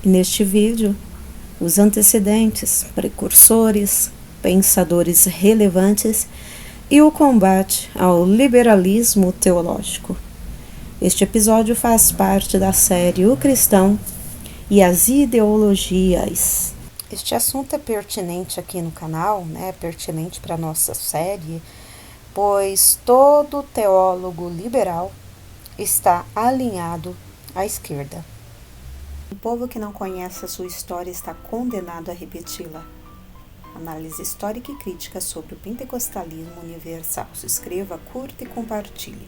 E neste vídeo, os antecedentes, precursores, pensadores relevantes e o combate ao liberalismo teológico. Este episódio faz parte da série O Cristão e as Ideologias. Este assunto é pertinente aqui no canal, pertinente para a nossa série, pois todo teólogo liberal está alinhado à esquerda. O povo que não conhece a sua história está condenado a repeti-la. Análise histórica e crítica sobre o pentecostalismo universal. Se inscreva, curta e compartilhe.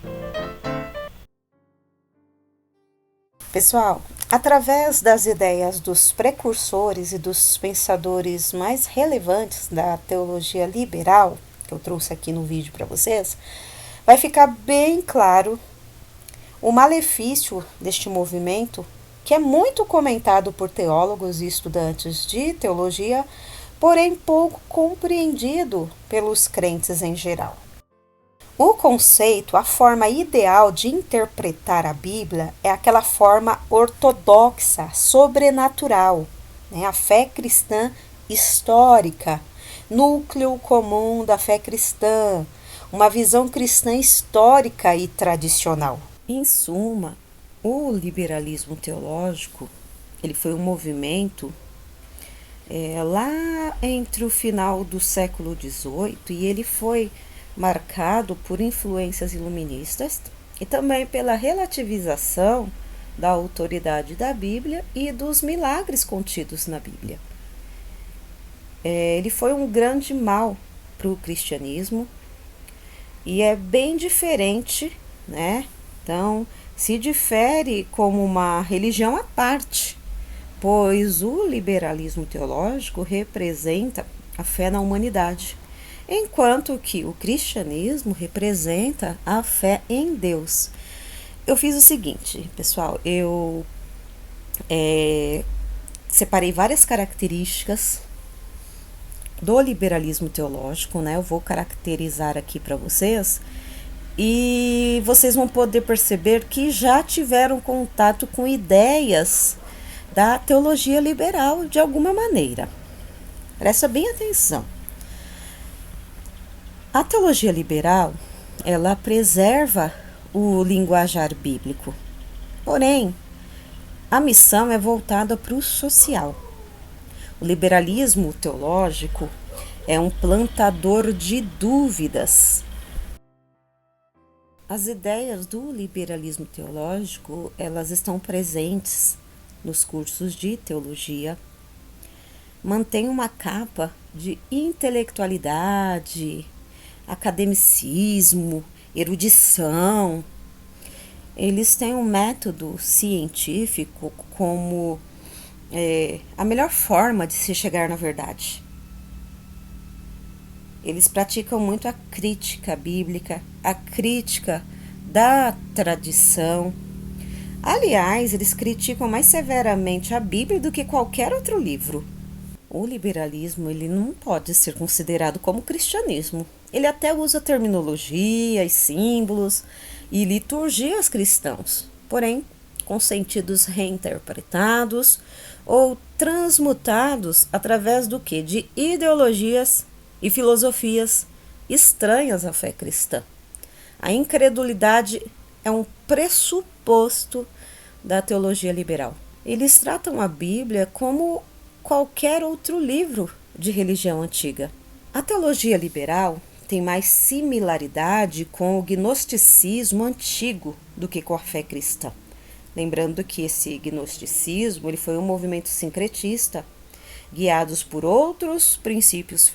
Pessoal, através das ideias dos precursores e dos pensadores mais relevantes da teologia liberal, que eu trouxe aqui no vídeo para vocês, vai ficar bem claro o malefício deste movimento, que é muito comentado por teólogos e estudantes de teologia, porém pouco compreendido pelos crentes em geral. O conceito, a forma ideal de interpretar a Bíblia é aquela forma ortodoxa, sobrenatural, a fé cristã histórica, núcleo comum da fé cristã, uma visão cristã histórica e tradicional. Em suma, o liberalismo teológico, ele foi um movimento lá entre o final do século XVIII e ele foi marcado por influências iluministas e também pela relativização da autoridade da Bíblia e dos milagres contidos na Bíblia. Ele foi um grande mal para o cristianismo e é bem diferente, Então, se difere como uma religião à parte, pois o liberalismo teológico representa a fé na humanidade, enquanto que o cristianismo representa a fé em Deus. Eu fiz o seguinte, pessoal, eu separei várias características do liberalismo teológico, Eu vou caracterizar aqui para vocês. E vocês vão poder perceber que já tiveram contato com ideias da teologia liberal de alguma maneira. Presta bem atenção. A teologia liberal, ela preserva o linguajar bíblico. Porém, a missão é voltada para o social. O liberalismo teológico é um plantador de dúvidas. As ideias do liberalismo teológico, elas estão presentes nos cursos de teologia, mantém uma capa de intelectualidade, academicismo, erudição. Eles têm um método científico como a melhor forma de se chegar na verdade. Eles praticam muito a crítica bíblica, a crítica da tradição. Aliás, eles criticam mais severamente a Bíblia do que qualquer outro livro. O liberalismo, ele não pode ser considerado como cristianismo. Ele até usa terminologia, símbolos e liturgias cristãos, porém com sentidos reinterpretados ou transmutados através do quê? De ideologias e filosofias estranhas à fé cristã. A incredulidade é um pressuposto da teologia liberal. Eles tratam a Bíblia como qualquer outro livro de religião antiga. A teologia liberal tem mais similaridade com o gnosticismo antigo do que com a fé cristã. Lembrando que esse gnosticismo ele foi um movimento sincretista, guiados por outros princípios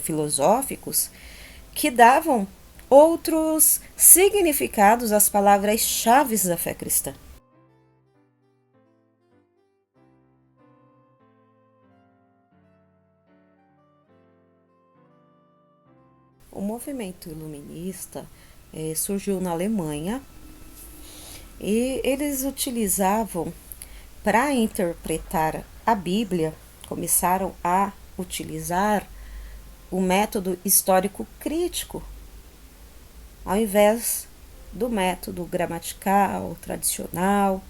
filosóficos que davam outros significados às palavras-chave da fé cristã. O movimento iluminista surgiu na Alemanha e eles utilizavam, para interpretar a Bíblia, começaram a utilizar o método histórico crítico, ao invés do método gramatical, tradicional,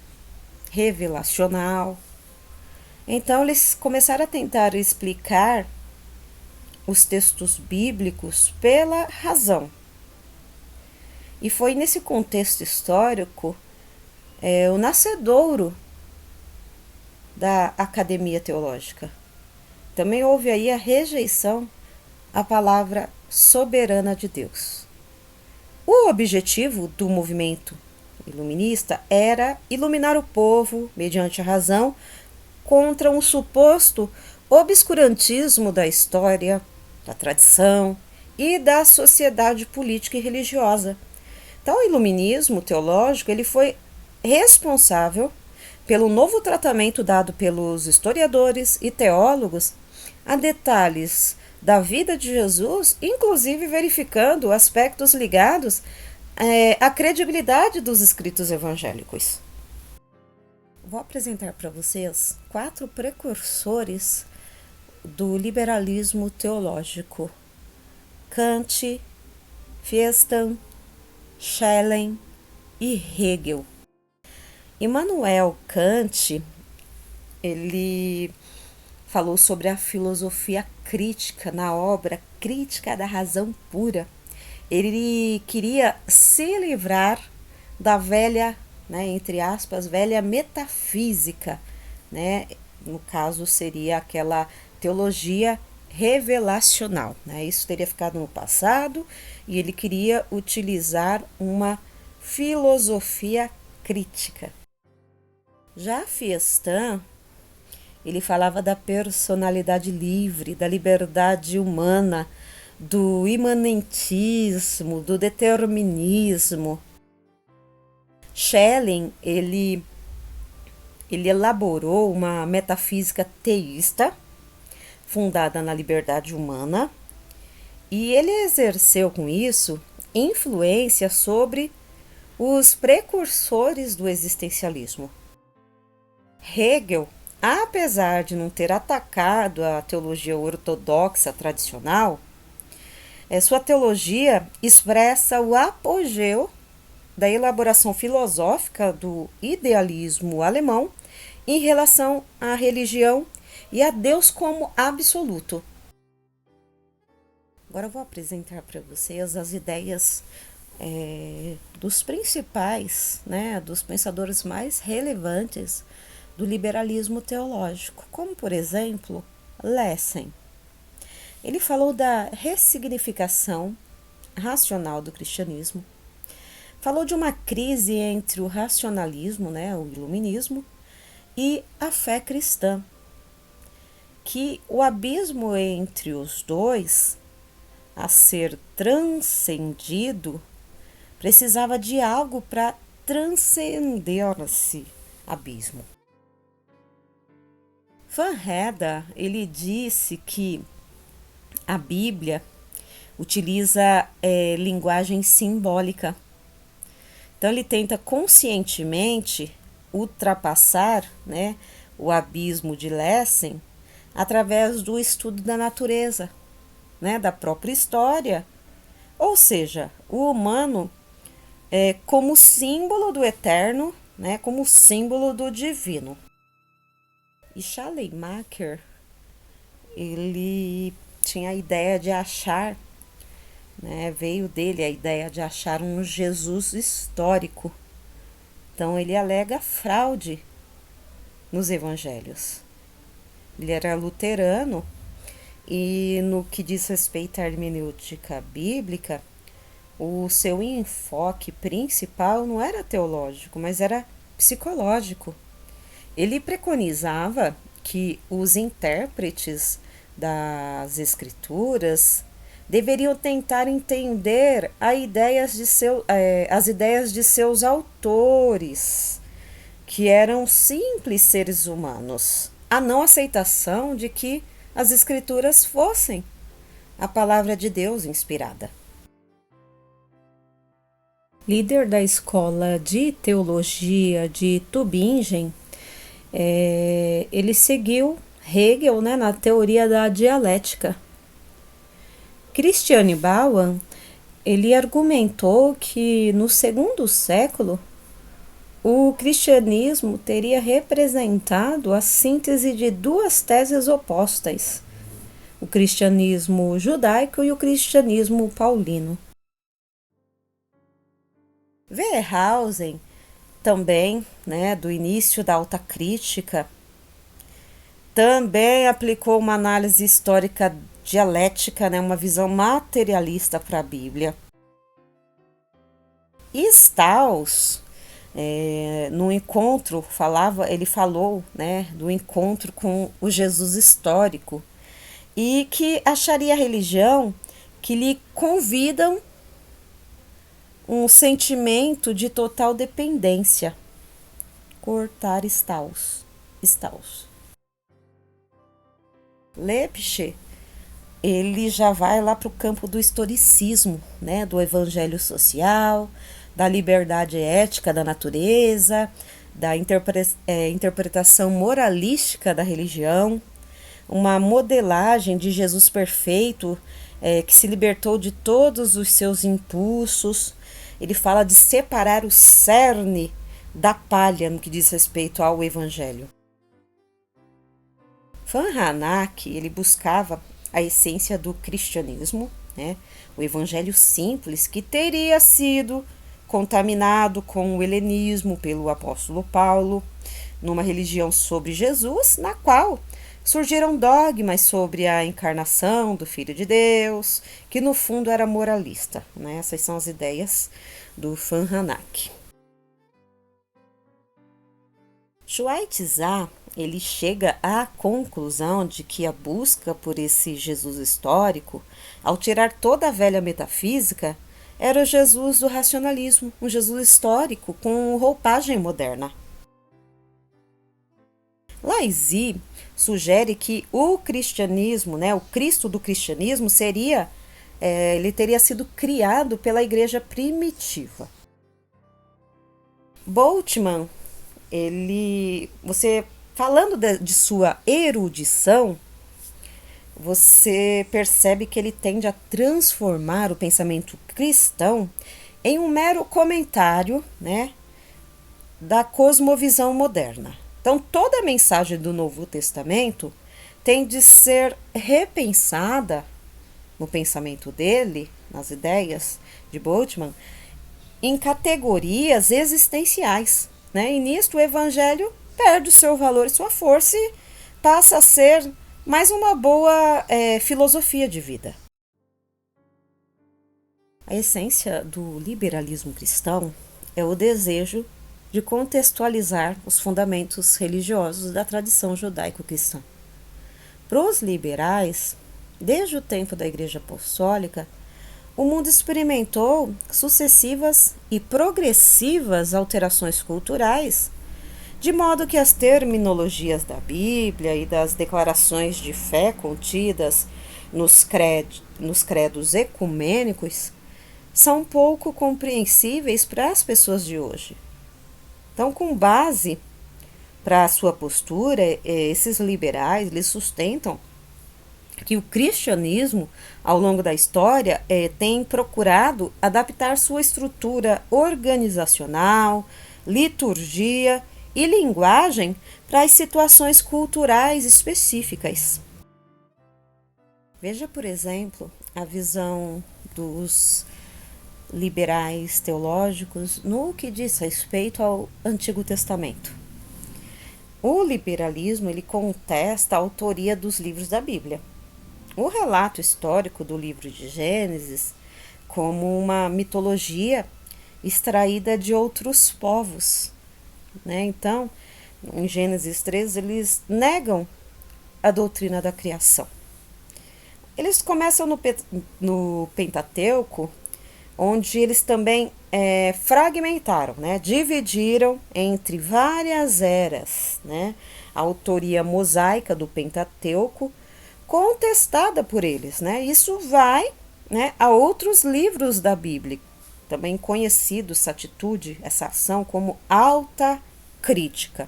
revelacional. Então, eles começaram a tentar explicar os textos bíblicos pela razão. E foi nesse contexto histórico o nascedouro da academia teológica. Também houve aí a rejeição à palavra soberana de Deus. O objetivo do movimento iluminista era iluminar o povo, mediante a razão, contra um suposto obscurantismo da história, da tradição e da sociedade política e religiosa. Então, o iluminismo teológico ele foi responsável pelo novo tratamento dado pelos historiadores e teólogos a detalhes da vida de Jesus, inclusive verificando aspectos ligados à credibilidade dos escritos evangélicos. Vou apresentar para vocês 4 precursores do liberalismo teológico: Kant, Fichte, Schelling e Hegel. Immanuel Kant, ele falou sobre a filosofia crítica na obra Crítica da Razão Pura. Ele queria se livrar da velha, entre aspas, velha metafísica, no caso seria aquela teologia revelacional, Isso teria ficado no passado e ele queria utilizar uma filosofia crítica. Já Fichte, ele falava da personalidade livre, da liberdade humana, do imanentismo, do determinismo. Schelling, ele elaborou uma metafísica teísta, fundada na liberdade humana, e ele exerceu com isso influência sobre os precursores do existencialismo. Hegel, apesar de não ter atacado a teologia ortodoxa tradicional, sua teologia expressa o apogeu da elaboração filosófica do idealismo alemão em relação à religião e a Deus como absoluto. Agora eu vou apresentar para vocês as ideias dos principais, dos pensadores mais relevantes do liberalismo teológico, como, por exemplo, Lessing. Ele falou da ressignificação racional do cristianismo, falou de uma crise entre o racionalismo, o iluminismo, e a fé cristã, que o abismo entre os dois, a ser transcendido, precisava de algo para transcender esse abismo. Van Heda, ele disse que a Bíblia utiliza linguagem simbólica. Então, ele tenta conscientemente ultrapassar o abismo de Lessing através do estudo da natureza, da própria história. Ou seja, o humano como símbolo do eterno, como símbolo do divino. E Schleiermacher, ele tinha a ideia de achar, veio dele a ideia de achar um Jesus histórico. Então ele alega fraude nos evangelhos. Ele era luterano e no que diz respeito à hermenêutica bíblica, o seu enfoque principal não era teológico, mas era psicológico. Ele preconizava que os intérpretes das escrituras deveriam tentar entender as ideias de seus autores, que eram simples seres humanos, a não aceitação de que as escrituras fossem a palavra de Deus inspirada. Líder da escola de teologia de Tübingen, ele seguiu Hegel na teoria da dialética. Christian Bauman, ele argumentou que no segundo século o cristianismo teria representado a síntese de duas teses opostas, o cristianismo judaico e o cristianismo paulino. Weyerhaeusen, também, do início da alta crítica, também aplicou uma análise histórica dialética, uma visão materialista para a Bíblia. E Strauss, no encontro, ele falou do encontro com o Jesus histórico e que acharia a religião que lhe convidam um sentimento de total dependência. Cortar Strauss. Lepche, ele já vai lá para o campo do historicismo, do evangelho social, da liberdade ética da natureza, da interpretação moralística da religião, uma modelagem de Jesus perfeito que se libertou de todos os seus impulsos. Ele fala de separar o cerne da palha no que diz respeito ao evangelho. Van Ranack, ele buscava a essência do cristianismo, o evangelho simples que teria sido contaminado com o helenismo pelo apóstolo Paulo, numa religião sobre Jesus, na qual surgiram dogmas sobre a encarnação do Filho de Deus, que no fundo era moralista. Essas são as ideias do Van Ranack. Schweitzer, ele chega à conclusão de que a busca por esse Jesus histórico, ao tirar toda a velha metafísica, era o Jesus do racionalismo, um Jesus histórico com roupagem moderna. Laizzi sugere que o cristianismo, o Cristo do cristianismo ele teria sido criado pela igreja primitiva. Boltzmann, você falando de sua erudição, você percebe que ele tende a transformar o pensamento cristão em um mero comentário, da cosmovisão moderna. Então, toda a mensagem do Novo Testamento tem de ser repensada no pensamento dele, nas ideias de Boltzmann, em categorias existenciais. E nisto o Evangelho perde o seu valor e sua força e passa a ser mais uma boa filosofia de vida. A essência do liberalismo cristão é o desejo de contextualizar os fundamentos religiosos da tradição judaico-cristã. Para os liberais, desde o tempo da Igreja Apostólica, o mundo experimentou sucessivas e progressivas alterações culturais, de modo que as terminologias da Bíblia e das declarações de fé contidas nos credos ecumênicos são pouco compreensíveis para as pessoas de hoje. Então, com base para a sua postura, esses liberais eles sustentam que o cristianismo, ao longo da história, tem procurado adaptar sua estrutura organizacional, liturgia e linguagem para as situações culturais específicas. Veja, por exemplo, a visão dos liberais teológicos no que diz respeito ao Antigo Testamento. O liberalismo ele contesta a autoria dos livros da Bíblia. O relato histórico do livro de Gênesis como uma mitologia extraída de outros povos. Então, em Gênesis 3, eles negam a doutrina da criação. Eles começam no Pentateuco, onde eles também fragmentaram, dividiram entre várias eras, a autoria mosaica do Pentateuco, contestada por eles. Isso vai a outros livros da Bíblia, também conhecido essa atitude, essa ação como alta crítica.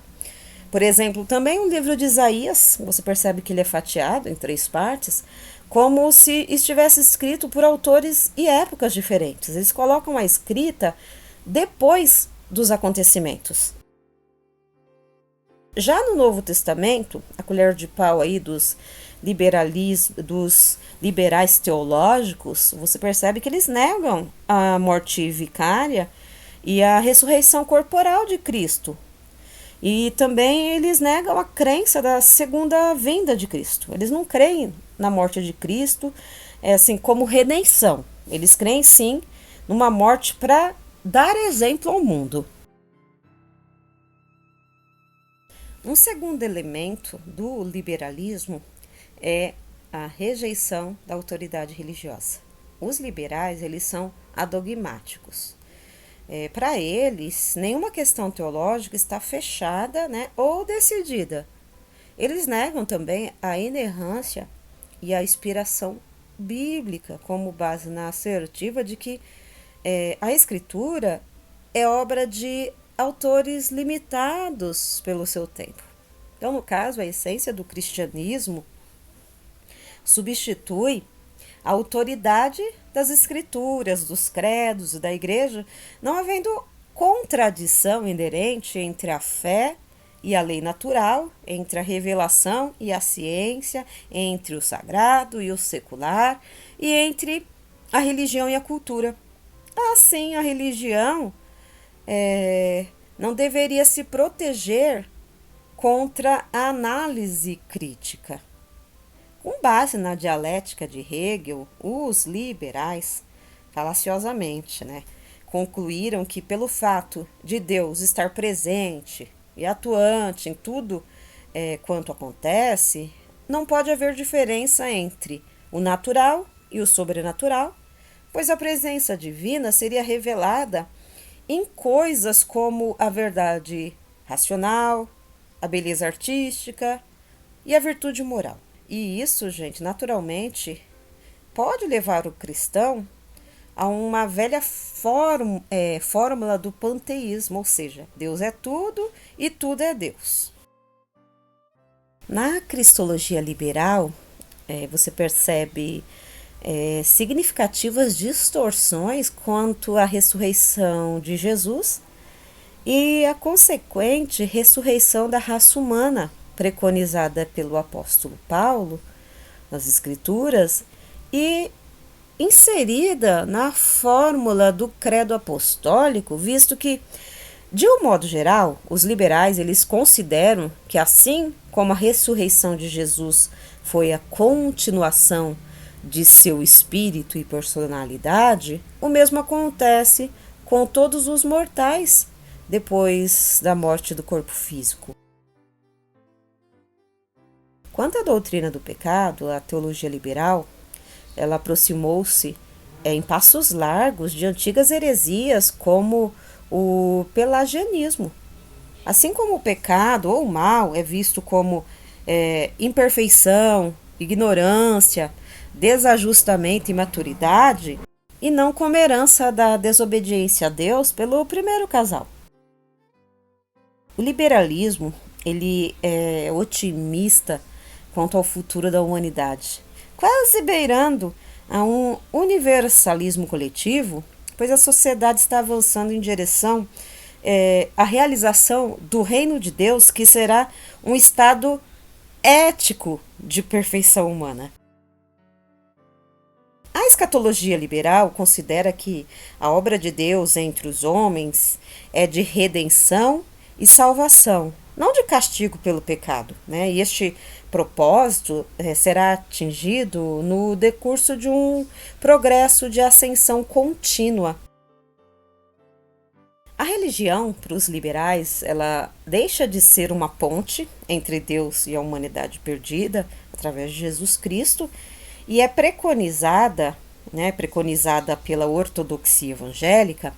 Por exemplo, também o livro de Isaías, você percebe que ele é fatiado em 3 partes, como se estivesse escrito por autores e épocas diferentes. Eles colocam a escrita depois dos acontecimentos. Já no Novo Testamento, a colher de pau aí dos liberais teológicos, você percebe que eles negam a morte vicária e a ressurreição corporal de Cristo. E também eles negam a crença da segunda vinda de Cristo. Eles não creem na morte de Cristo, assim como redenção. Eles creem sim numa morte para dar exemplo ao mundo. Um segundo elemento do liberalismo é a rejeição da autoridade religiosa. Os liberais, eles são adogmáticos. Para eles, nenhuma questão teológica está fechada, né, ou decidida. Eles negam também a inerrância e a inspiração bíblica como base na assertiva de que a Escritura é obra de autores limitados pelo seu tempo. Então, no caso, a essência do cristianismo substitui a autoridade das escrituras, dos credos e da igreja, não havendo contradição inerente entre a fé e a lei natural, entre a revelação e a ciência, entre o sagrado e o secular, e entre a religião e a cultura. Assim, a religião não deveria se proteger contra a análise crítica. Com base na dialética de Hegel, os liberais, falaciosamente, concluíram que pelo fato de Deus estar presente e atuante em tudo quanto acontece, não pode haver diferença entre o natural e o sobrenatural, pois a presença divina seria revelada em coisas como a verdade racional, a beleza artística e a virtude moral. E isso, gente, naturalmente pode levar o cristão a uma velha fórmula do panteísmo, ou seja, Deus é tudo e tudo é Deus. Na cristologia liberal, você percebe significativas distorções quanto à ressurreição de Jesus e a consequente ressurreição da raça humana, preconizada pelo apóstolo Paulo nas Escrituras e inserida na fórmula do credo apostólico, visto que, de um modo geral, os liberais eles consideram que assim como a ressurreição de Jesus foi a continuação de seu espírito e personalidade, o mesmo acontece com todos os mortais depois da morte do corpo físico. Quanto à doutrina do pecado, a teologia liberal, ela aproximou-se em passos largos de antigas heresias como o pelagianismo. Assim como o pecado ou o mal é visto como imperfeição, ignorância, desajustamento e imaturidade, e não como herança da desobediência a Deus pelo primeiro casal. O liberalismo ele é otimista quanto ao futuro da humanidade, quase beirando a um universalismo coletivo, pois a sociedade está avançando em direção à realização do reino de Deus, que será um estado ético de perfeição humana. A escatologia liberal considera que a obra de Deus entre os homens é de redenção e salvação, não de castigo pelo pecado, E este propósito será atingido no decurso de um progresso de ascensão contínua. A religião, para os liberais, ela deixa de ser uma ponte entre Deus e a humanidade perdida, através de Jesus Cristo, e é preconizada pela ortodoxia evangélica,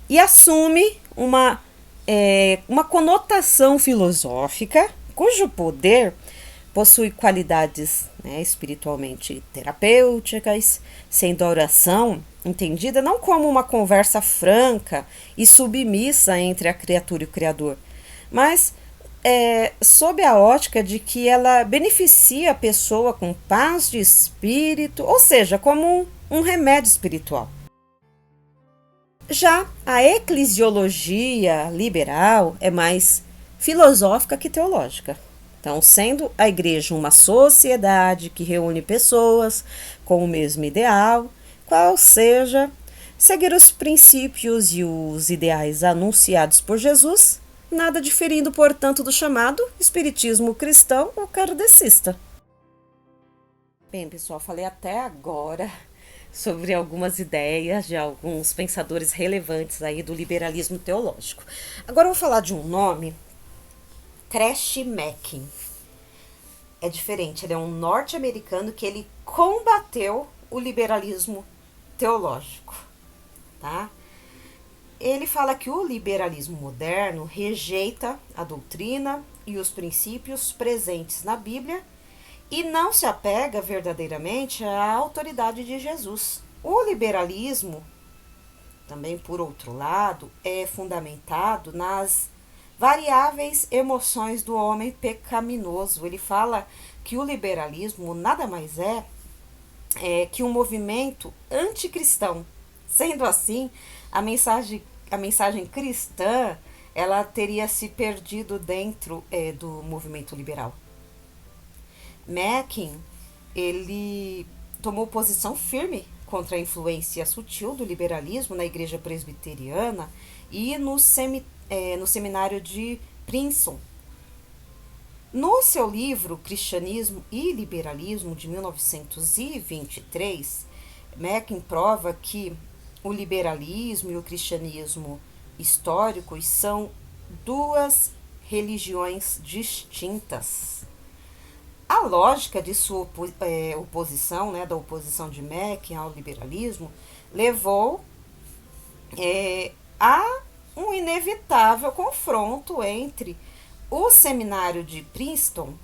e assume uma conotação filosófica, cujo poder possui qualidades espiritualmente terapêuticas, sendo a oração entendida não como uma conversa franca e submissa entre a criatura e o Criador, mas sob a ótica de que ela beneficia a pessoa com paz de espírito, ou seja, como um remédio espiritual. Já a eclesiologia liberal é mais filosófica que teológica. Então, sendo a igreja uma sociedade que reúne pessoas com o mesmo ideal, qual seja seguir os princípios e os ideais anunciados por Jesus, nada diferindo, portanto, do chamado espiritismo cristão ou kardecista. Bem, pessoal, falei até agora sobre algumas ideias de alguns pensadores relevantes aí do liberalismo teológico. Agora eu vou falar de um nome, Crash Mackin. É diferente, ele é um norte-americano que ele combateu o liberalismo teológico, tá? Ele fala que o liberalismo moderno rejeita a doutrina e os princípios presentes na Bíblia e não se apega verdadeiramente à autoridade de Jesus. O liberalismo, também por outro lado, é fundamentado nas variáveis emoções do homem pecaminoso. Ele fala que o liberalismo nada mais é que um movimento anticristão. Sendo assim, a mensagem cristã ela teria se perdido dentro do movimento liberal. Mackin, ele tomou posição firme contra a influência sutil do liberalismo na igreja presbiteriana e no seminário de Princeton. No seu livro Cristianismo e Liberalismo, de 1923, Mackin prova que o liberalismo e o cristianismo históricos são duas religiões distintas. A lógica de sua oposição, né, da oposição de Mackin ao liberalismo, levou a um inevitável confronto entre o seminário de Princeton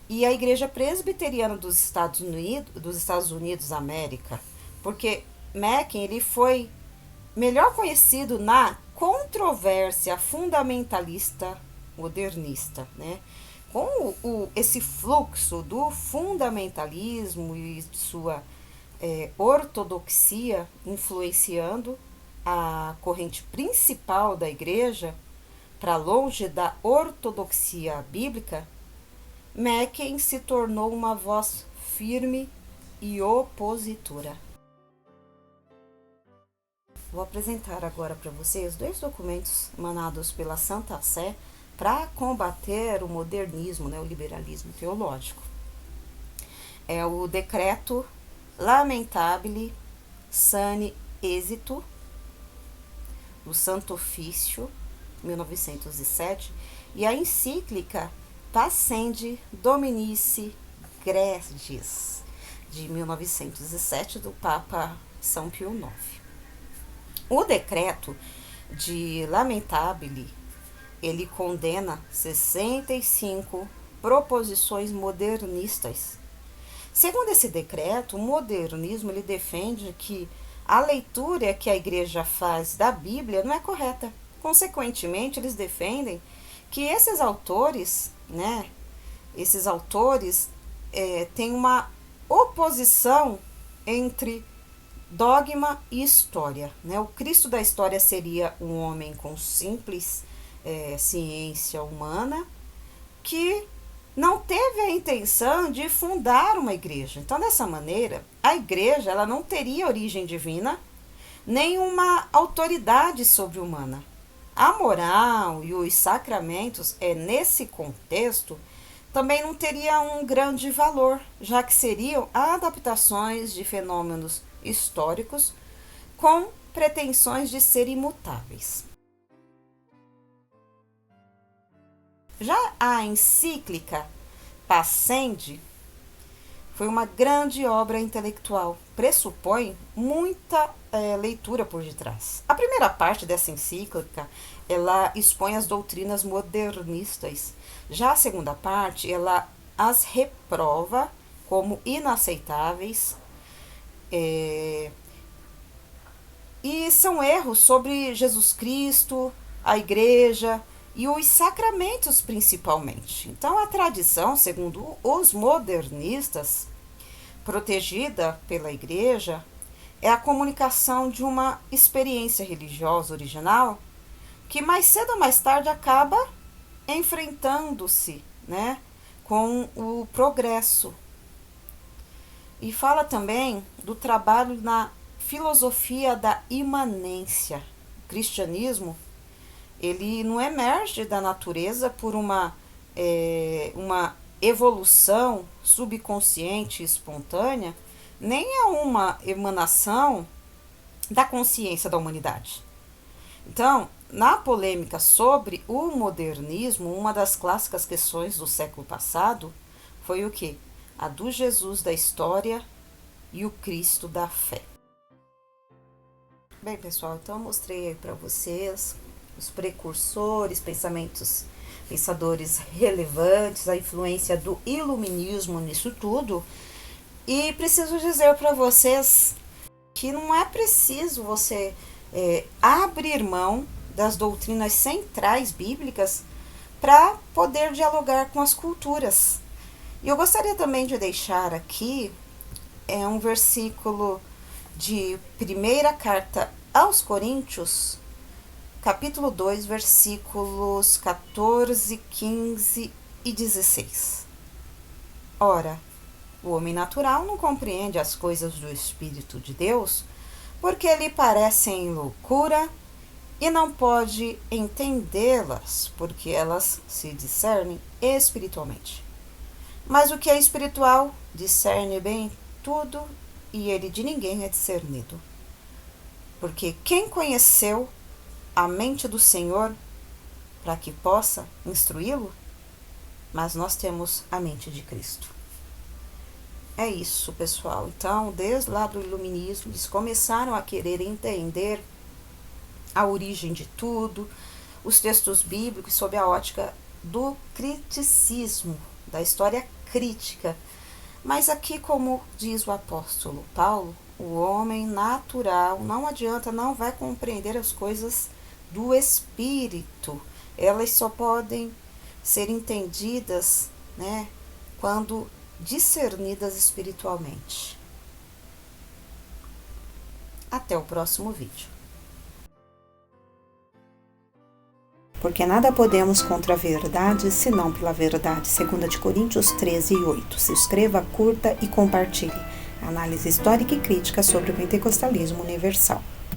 e a Igreja Presbiteriana dos Estados Unidos da América, porque Mackin ele foi melhor conhecido na controvérsia fundamentalista modernista, né? Com esse fluxo do fundamentalismo e sua ortodoxia influenciando a corrente principal da igreja para longe da ortodoxia bíblica, Mackin se tornou uma voz firme e opositora. Vou apresentar agora para vocês dois documentos emanados pela Santa Sé para combater o modernismo, né, o liberalismo teológico. É o Decreto Lamentabile Sane Exito, do Santo Ofício, 1907, e a encíclica Pascendi Dominici Gregis, de 1907, do Papa São Pio IX. O decreto de Lamentabile, ele condena 65 proposições modernistas. Segundo esse decreto, o modernismo ele defende que a leitura que a igreja faz da Bíblia não é correta. Consequentemente, eles defendem que esses autores, né, têm uma oposição entre dogma e história, né? O Cristo da história seria um homem com simples ciência humana que não teve a intenção de fundar uma igreja. Então, dessa maneira, a igreja ela não teria origem divina, nem uma autoridade sobre-humana. A moral e os sacramentos, nesse contexto, também não teria um grande valor, já que seriam adaptações de fenômenos históricos com pretensões de ser imutáveis. Já a encíclica Pascendi foi uma grande obra intelectual, pressupõe muita leitura por detrás. A primeira parte dessa encíclica, ela expõe as doutrinas modernistas. Já a segunda parte, ela as reprova como inaceitáveis e são erros sobre Jesus Cristo, a igreja e os sacramentos principalmente. Então, a tradição, segundo os modernistas, protegida pela igreja, é a comunicação de uma experiência religiosa original que mais cedo ou mais tarde acaba enfrentando-se, né, com o progresso. E fala também do trabalho na filosofia da imanência. O cristianismo, ele não emerge da natureza por uma evolução subconsciente e espontânea, nem é uma emanação da consciência da humanidade. Então, na polêmica sobre o modernismo, uma das clássicas questões do século passado foi o quê? A do Jesus da história e o Cristo da fé. Bem, pessoal, então eu mostrei aí para vocês os precursores, pensadores relevantes, a influência do iluminismo nisso tudo. E preciso dizer para vocês que não é preciso você abrir mão das doutrinas centrais bíblicas para poder dialogar com as culturas. E eu gostaria também de deixar aqui um versículo de primeira carta aos Coríntios, capítulo 2, versículos 14, 15 e 16. Ora, o homem natural não compreende as coisas do Espírito de Deus, porque lhe parecem loucura e não pode entendê-las, porque elas se discernem espiritualmente. Mas o que é espiritual discerne bem tudo, e ele de ninguém é discernido. Porque quem conheceu a mente do Senhor para que possa instruí-lo? Mas nós temos a mente de Cristo. É isso, pessoal. Então, desde lá do iluminismo, eles começaram a querer entender a origem de tudo, os textos bíblicos sob a ótica do criticismo, da história crítica. Mas aqui, como diz o apóstolo Paulo, o homem natural não adianta, não vai compreender as coisas do Espírito. Elas só podem ser entendidas, né, quando discernidas espiritualmente. Até o próximo vídeo. Porque nada podemos contra a verdade, senão pela verdade. 2 Coríntios 13 e 8. Se inscreva, curta e compartilhe. Análise histórica e crítica sobre o pentecostalismo universal.